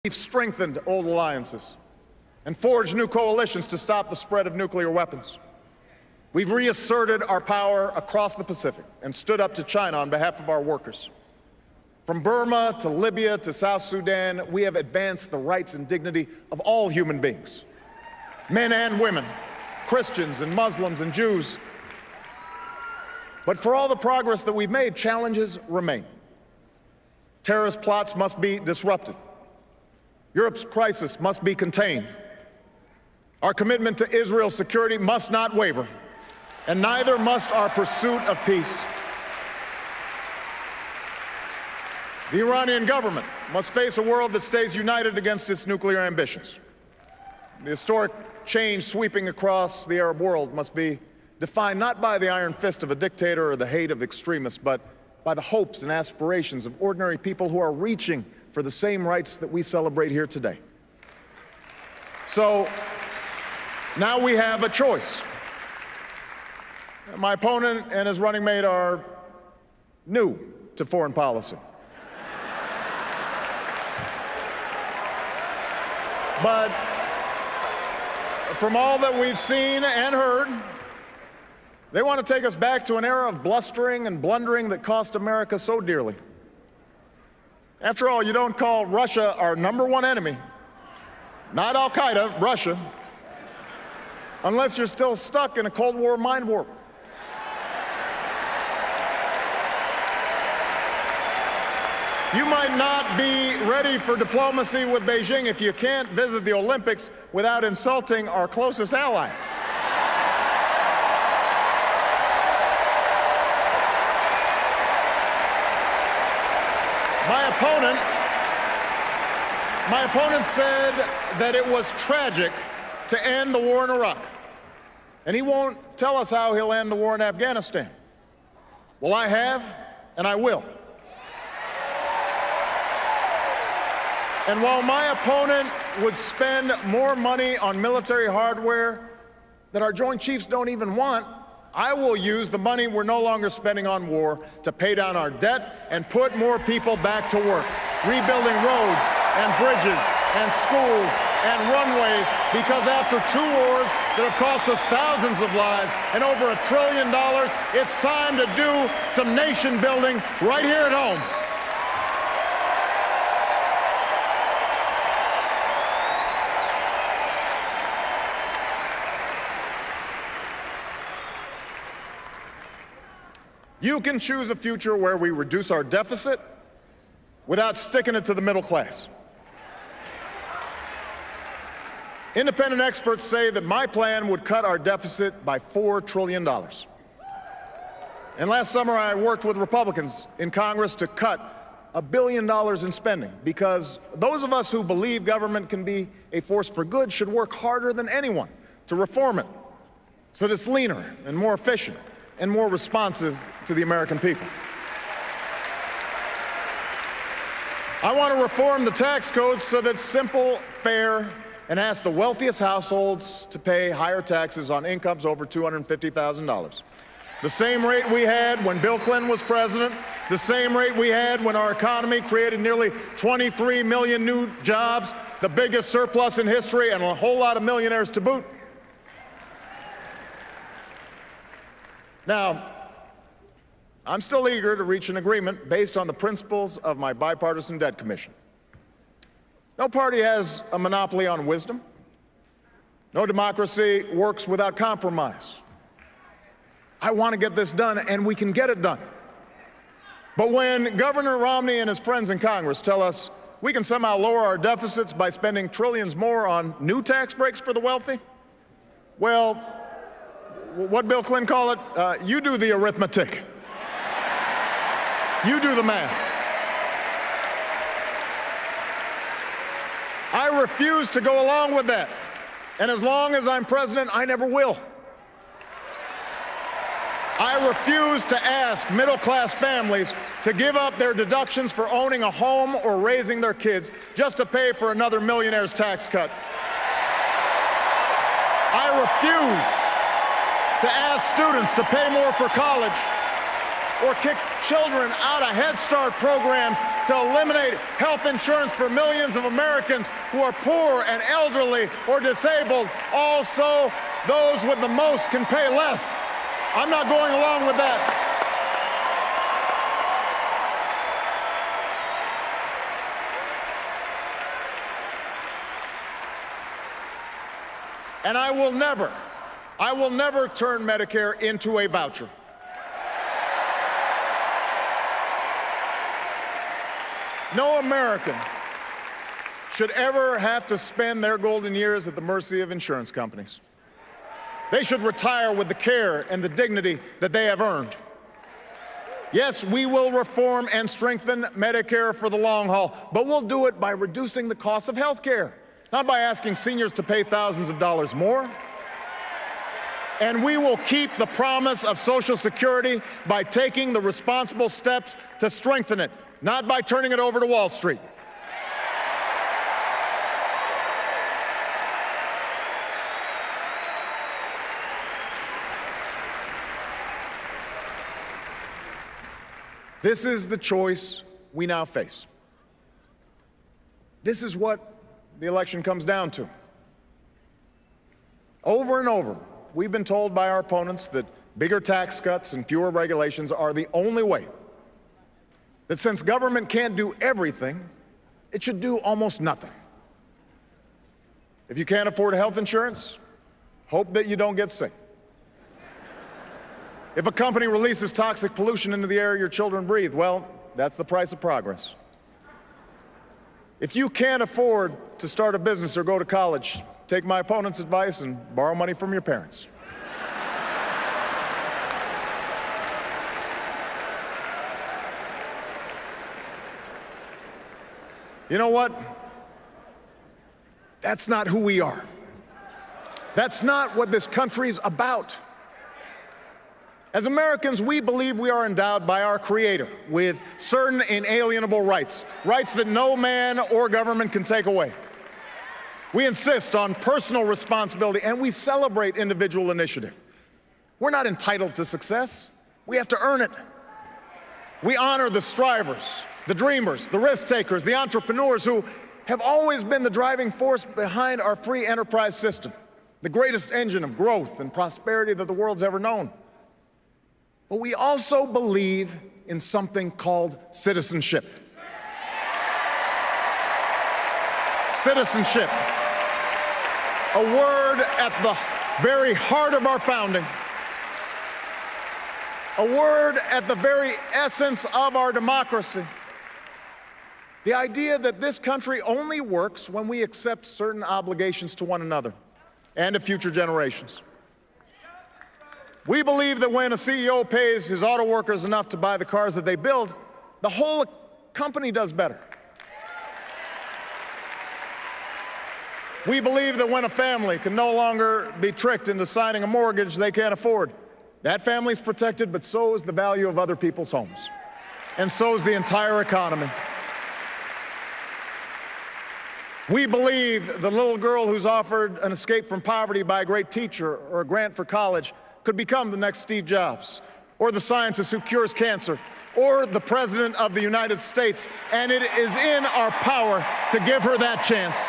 We've strengthened old alliances and forged new coalitions to stop the spread of nuclear weapons. We've reasserted our power across the Pacific and stood up to China on behalf of our workers. From Burma to Libya to South Sudan, we have advanced the rights and dignity of all human beings, men and women, Christians and Muslims and Jews. But for all the progress that we've made, challenges remain. Terrorist plots must be disrupted. Europe's crisis must be contained. Our commitment to Israel's security must not waver, and neither must our pursuit of peace. The Iranian government must face a world that stays united against its nuclear ambitions. The historic change sweeping across the Arab world must be defined not by the iron fist of a dictator or the hate of extremists, but by the hopes and aspirations of ordinary people who are reaching for the same rights that we celebrate here today. So now we have a choice. My opponent and his running mate are new to foreign policy. But from all that we've seen and heard, they want to take us back to an era of blustering and blundering that cost America so dearly. After all, you don't call Russia our #1 enemy, not Al-Qaeda, Russia, unless you're still stuck in a Cold War mind warp. You might not be ready for diplomacy with Beijing if you can't visit the Olympics without insulting our closest ally. My opponent said that it was tragic to end the war in Iraq, and he won't tell us how he'll end the war in Afghanistan. Well, I have, and I will. And while my opponent would spend more money on military hardware that our Joint Chiefs don't even want, I will use the money we're no longer spending on war to pay down our debt and put more people back to work, rebuilding roads and bridges and schools and runways, because after 2 wars that have cost us thousands of lives and over $1 trillion, it's time to do some nation building right here at home. You can choose a future where we reduce our deficit without sticking it to the middle class. Independent experts say that my plan would cut our deficit by $4 trillion. And last summer, I worked with Republicans in Congress to cut $1 billion in spending, because those of us who believe government can be a force for good should work harder than anyone to reform it so that it's leaner and more efficient and more responsive to the American people. I want to reform the tax code so that it's simple, fair, and ask the wealthiest households to pay higher taxes on incomes over $250,000. The same rate we had when Bill Clinton was president, the same rate we had when our economy created nearly 23 million new jobs, the biggest surplus in history, and a whole lot of millionaires to boot. Now, I'm still eager to reach an agreement based on the principles of my bipartisan debt commission. No party has a monopoly on wisdom. No democracy works without compromise. I want to get this done, and we can get it done. But when Governor Romney and his friends in Congress tell us we can somehow lower our deficits by spending trillions more on new tax breaks for the wealthy, well, what Bill Clinton call it? You do the arithmetic. You do the math. I refuse to go along with that. And as long as I'm president, I never will. I refuse to ask middle-class families to give up their deductions for owning a home or raising their kids just to pay for another millionaire's tax cut. I refuse to ask students to pay more for college or kick children out of Head Start programs to eliminate health insurance for millions of Americans who are poor and elderly or disabled. Also, those with the most can pay less. I'm not going along with that. And I will never turn Medicare into a voucher. No American should ever have to spend their golden years at the mercy of insurance companies. They should retire with the care and the dignity that they have earned. Yes, we will reform and strengthen Medicare for the long haul, but we'll do it by reducing the cost of health care, not by asking seniors to pay thousands of dollars more. And we will keep the promise of Social Security by taking the responsible steps to strengthen it, not by turning it over to Wall Street. This is the choice we now face. This is what the election comes down to. Over and over, we've been told by our opponents that bigger tax cuts and fewer regulations are the only way. That since government can't do everything, it should do almost nothing. If you can't afford health insurance, hope that you don't get sick. If a company releases toxic pollution into the air your children breathe, well, that's the price of progress. If you can't afford to start a business or go to college, take my opponent's advice and borrow money from your parents. You know what? That's not who we are. That's not what this country's about. As Americans, we believe we are endowed by our Creator with certain inalienable rights, rights that no man or government can take away. We insist on personal responsibility, and we celebrate individual initiative. We're not entitled to success. We have to earn it. We honor the strivers, the dreamers, the risk takers, the entrepreneurs who have always been the driving force behind our free enterprise system, the greatest engine of growth and prosperity that the world's ever known. But we also believe in something called citizenship. Citizenship, a word at the very heart of our founding, a word at the very essence of our democracy. The idea that this country only works when we accept certain obligations to one another and to future generations. We believe that when a CEO pays his auto workers enough to buy the cars that they build, the whole company does better. We believe that when a family can no longer be tricked into signing a mortgage they can't afford, that family's protected, but so is the value of other people's homes. And so is the entire economy. We believe the little girl who's offered an escape from poverty by a great teacher or a grant for college could become the next Steve Jobs, or the scientist who cures cancer, or the President of the United States, and it is in our power to give her that chance.